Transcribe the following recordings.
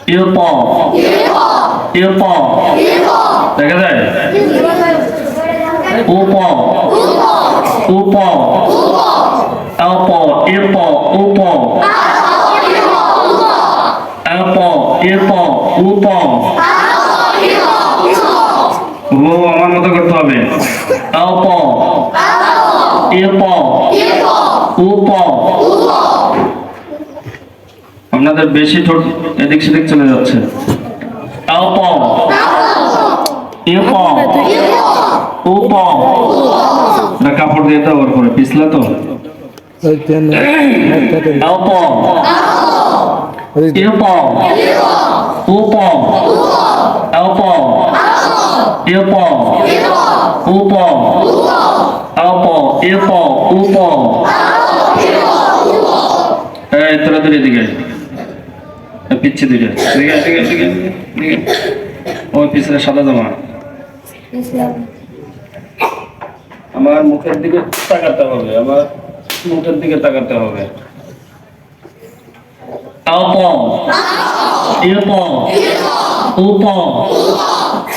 ইউপ ইউপ দেখা যায় উপ উপ আপ ইউপ উপ আপ ইউপ উপ ও আমার মতো করতে হবে আপ ইউপ উপ আপনাদের বেশি ঠোঁট এদিক সেদিক চলে যাচ্ছে আপ ইউপ উপ না কাপড় দিয়ে দাও ওর পরে পিছলা তো আপ ইউপ উপ আপ ইউপ উপ আপ ইউপ উপ এই তোরা তোর এদিকে পিচ্ছে দিকে দিকে দিকে দিকে দিকে ওই পিছনে সাদা জামা আমার মুখের দিকে তাকাতে হবে আমার মুখের দিকে তাকাতে হবে আপ ইউপ উপ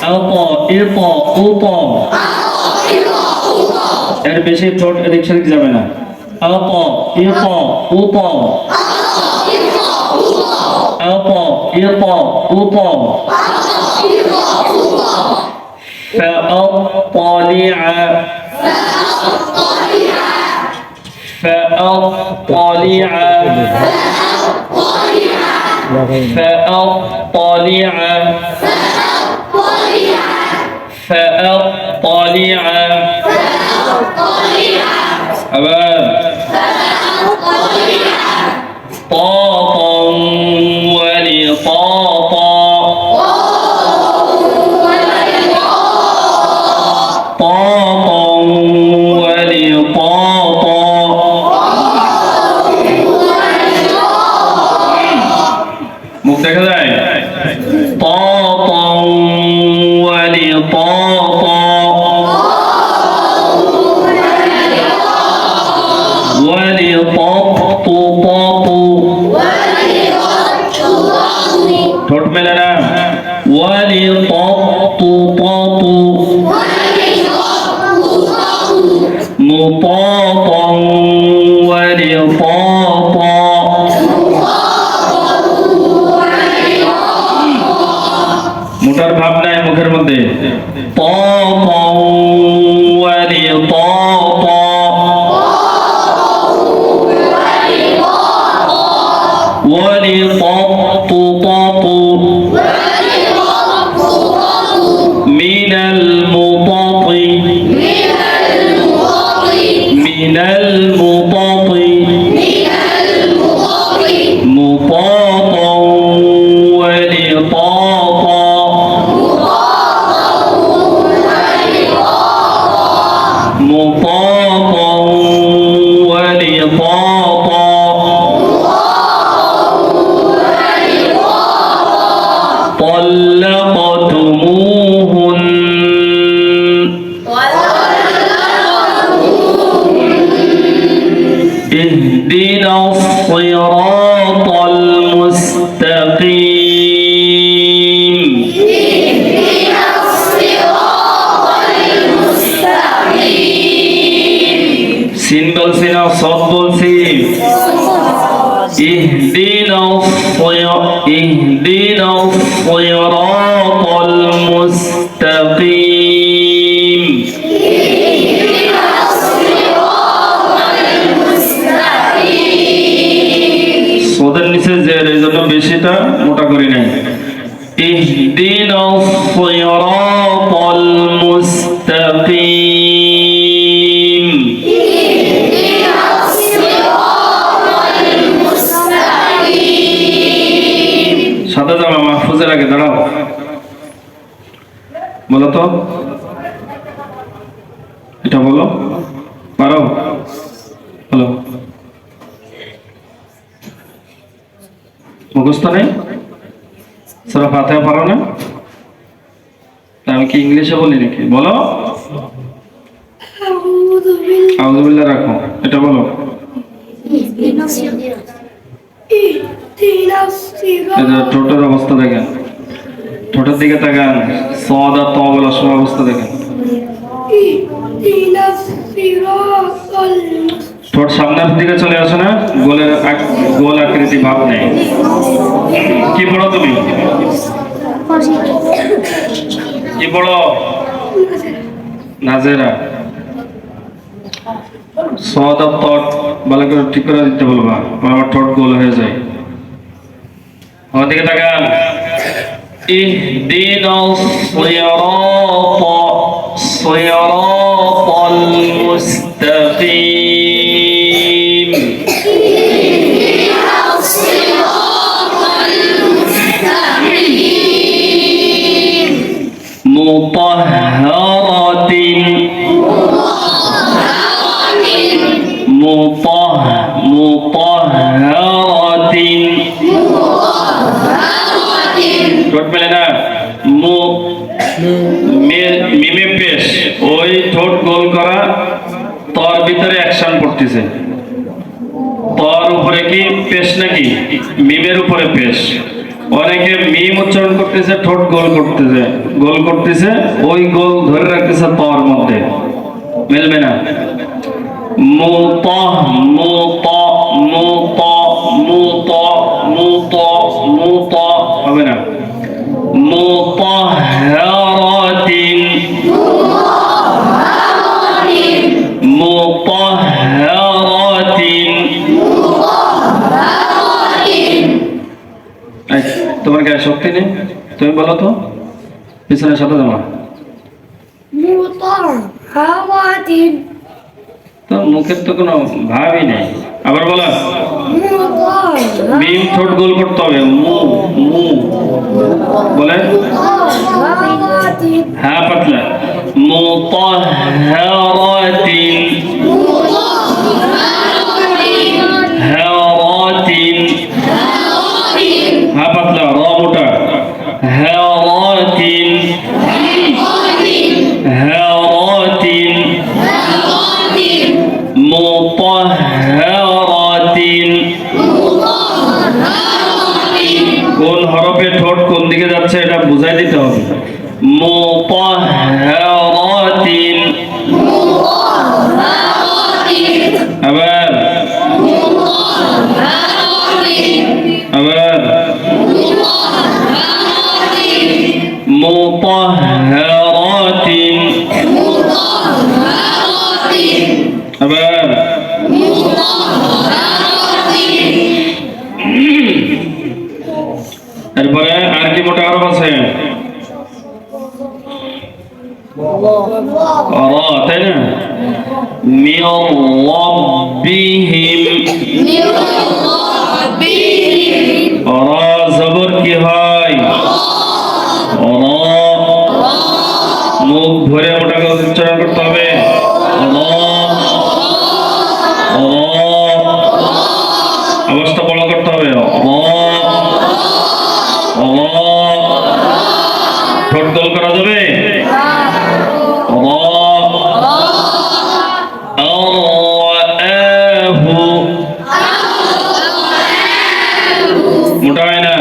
আপ ইউপ উপ এর বেশি ঠোঁট এদিক সেদিক যাবে না আপ ইউপ উপ আপ ইউপ উপ فأطلع فأطلع فأطلع فأطلع أبدا طاطا ولطاطا طاطا ولطاطا মুখ দেখা যায় طاطا ولطاطا ولطط ঠোঁট মেলে না ولطط مطاطا ولطاطا মোটার ভাব নাই মুখের মধ্যে طاطا ولطاطا ولطط من المطط من المطط مطاطا ولطاطا مطاطا ولطاطا طلقتموهن اهدنا الصراط المستقيم সিন বলছি না সদ বলছি اهدنا الصراط المستقيم সোদের নিচে জের এই জন্য বেশিটা মোটা করি নাই اهدنا الصراط المستقيم সাদা জামা মাহফুজের আগে দাঁড়াও বলো তো এটা বলো পারো বলো মুখস্থ নেই সূরা ফাতিহা পারো না আমি কি ইংলিশে বলি নাকি বলো আউযু বিল্লাহ রাখো এটা বলো ঠোঁটের অবস্থা দেখেন, ঠোঁটের দিকে তাকান, সদ আর ত বলার সময় অবস্থা দেখেন। ঠোঁট সামনের দিকে চলে আসে না, গোল আকৃতি ভাব নেই। কি পড়ো তুমি? কি পড়ো? নাজেরা। সদ আর তট ভালো করে ঠিক করে দিতে বলবা, আমার ঠোঁট গোল হয়ে যায়। আমার দিকে তাকান। ইহদিনাস সিরাতাল মুস্তাকিম। মুতাহহারাতিন মুতাহহারাতিন। ঠোঁট মেলে না, মিমে পেশ, ওই ঠোঁট গোল করা, তর ভিতরে অ্যাকশন পড়তেছে। তর উপরে কি পেশ নাকি? মিমের উপরে পেশ। অনেকে মিম উচ্চারণ করতেছে, ঠোঁট গোল করতেছে, ওই গোল ধরে রাখতেছে তর মধ্যে, মেলবে না। মুতাহ মুতাহ মুতাহ মুতাহ মুতাহ মুতাহ হবে না। মুতাহহারাতিন মুতাহহারাতিন। তোমার গায়ে শক্তি নেই, তুমি বলো তো, পিছনের সাথে জমা। তো মুখের তো কোনো ভাবই নেই। আবার বলা, মিম ঠোঁট গোল করতে হবে, মু মু বলেন। হ্যাঁ পাতলা। মুতাহহারাতিন হারাতিন। হ্যাঁ পাতলা, র মোটা। হারাতিন হারাতিন মুতাহহারাতিন। কোন হরফে ঠোঁট কোন দিকে যাচ্ছে এটা বুঝাই দিতে হবে। মুতাহহারাতিন। আবার আবার মুতাহহারাতিন। আবার এরপরে আর কি মোটা হরফ আছে? তাই না? মির রাব্বিহিম। রা জবর কি হয়? মুখ ভরে মোটা করে উচ্চারণ করতে হবে। অবস্থা বড় করতে হবে। ঠোঁট গোল করা যাবে? মোটা হয় না।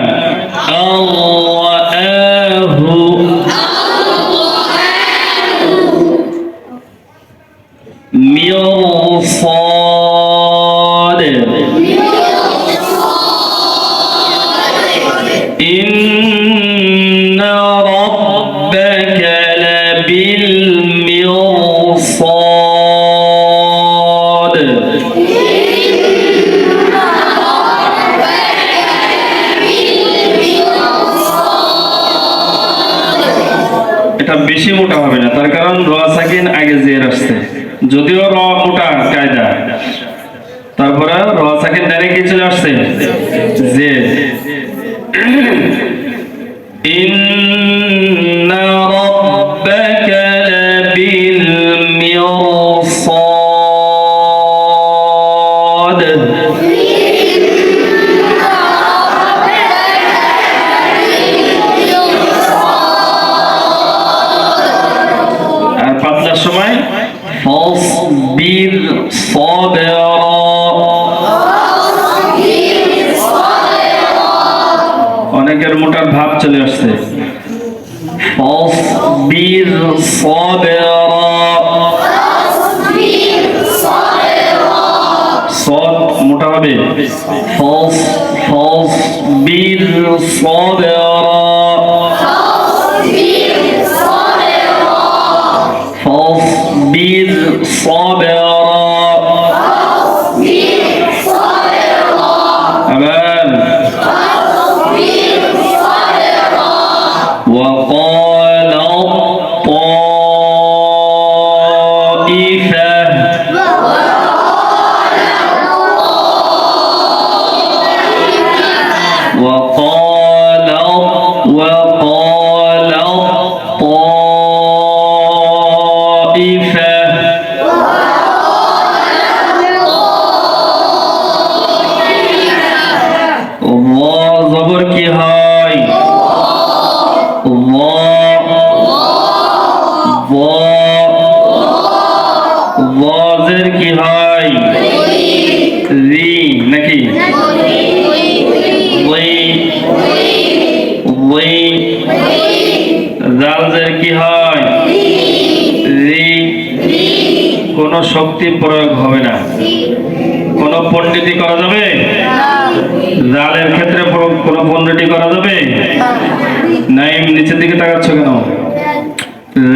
মিরসাদ। ইন্না রাব্বাকা লাবিল মিরসাদ। এটা বেশি মোটা হবে না, তার কারণ র সাকিন আগে জের আসছে, যদিও র মোটা কায়দা, তারপরে র সাকিন ডাইরেক্ট কি চলে আসছে? জের। ইন্না রাব্বাকা লাবিল মিরসাদ। আর পাতলার সময় ফাসবির সাবরা। করার ভাব চলে আসছে। ফাসবির সাবরা, সদ মোটা হবে। ফাসবির সাবরা, ফাসবির সাবরা। আবার وقال الطائفة، وقال الطائفة، الله জবর কি হয়? ওয়াজের কি হয়? রি নাকি? জালজের কি হয়? রি। কোন শক্তি প্রয়োগ হবে না, কোন পণ্ডিতি করা যাবে? জালের ক্ষেত্রে কোন পণ্ডিতি করা যাবে? নাইম নিচের দিকে তাকাচ্ছ কেন?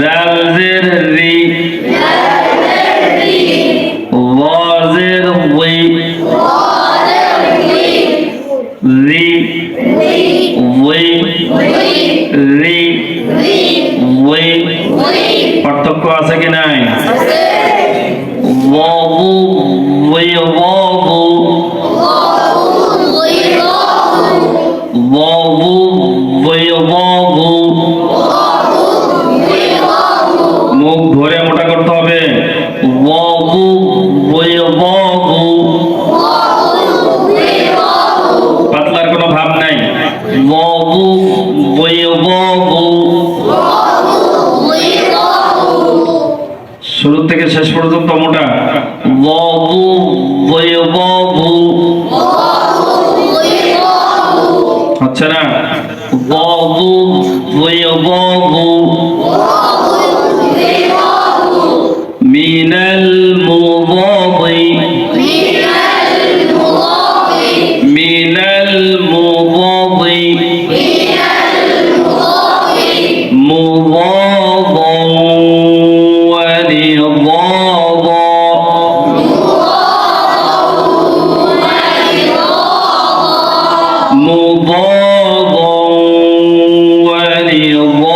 জালজের রি, ওয়াজের ওই, রি ওই, রি ওই। পার্থক্য আছে কি নাই? ওয়াবু ওই, ওয়াবু ওয়াবু ওই, ওয়াবু। মুখ ধরে মোটা করতে হবে। ওয়াবু ওই, ওয়াবু। পাতলার কোনো ভাব নাই। ওয়াবু ওই, ওয়াবু। শুরু থেকে শেষ পর্যন্ত মোটা। ওয়াবু ওই, ওয়াবু। হচ্ছে না? ওয়াবু ওই, ওয়াবু। মিনাল মুদাদি, মিনাল মুদাদি, মুদাদা ওয়া নিদাদা, মুদাদা ওয়া নিদাদা।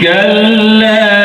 كلا